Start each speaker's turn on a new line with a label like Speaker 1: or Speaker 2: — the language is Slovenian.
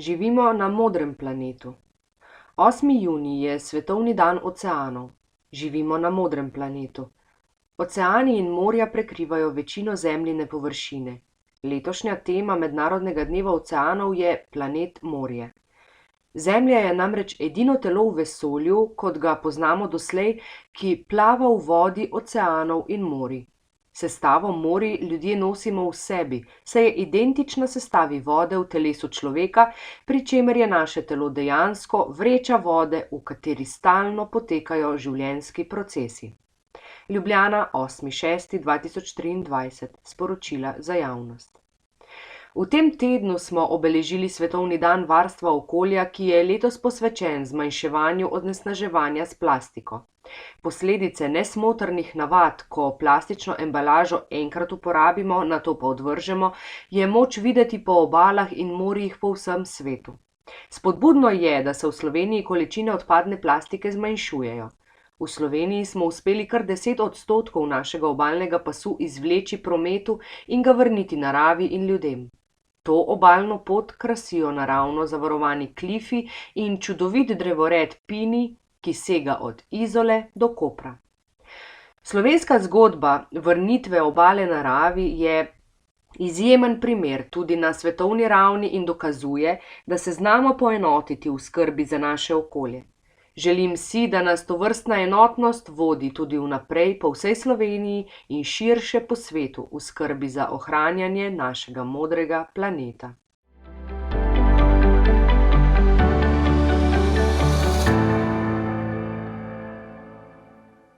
Speaker 1: Živimo na modrem planetu. 8. junij je svetovni dan oceanov. Živimo na modrem planetu. Oceani in morja prekrivajo večino Zemljine površine. Letošnja tema Mednarodnega dneva oceanov je planet Morje. Zemlja je namreč edino telo v vesolju, kot ga poznamo doslej, ki plava v vodi oceanov in morij. Sestavo morij ljudje nosimo v sebi, saj je identična sestavi vode v telesu človeka, pri čemer je naše telo dejansko vreča vode, v kateri stalno potekajo življenjski procesi. Ljubljana, 8. 6. 2023, sporočila za javnost. V tem tednu smo obeležili Svetovni dan varstva okolja, ki je letos posvečen zmanjševanju onesnaževanja s plastiko. Posledice nesmotrnih navad, ko plastično embalažo enkrat uporabimo, nato pa odvržemo, je moč videti po obalah in morjih po vsem svetu. Spodbudno je, da se v Sloveniji količine odpadne plastike zmanjšujejo. V Sloveniji smo uspeli kar 10% našega obalnega pasu izvleči prometu in ga vrniti naravi in ljudem. To obalno pot krasijo naravno zavarovani klifi in čudovit drevored Pini, ki sega od Izole do Kopra. Slovenska zgodba vrnitve obale naravi je izjemen primer tudi na svetovni ravni in dokazuje, da se znamo poenotiti v skrbi za naše okolje. Želim si, da nas tovrstna enotnost vodi tudi vnaprej po vsej Sloveniji in širše po svetu v skrbi za ohranjanje našega modrega planeta.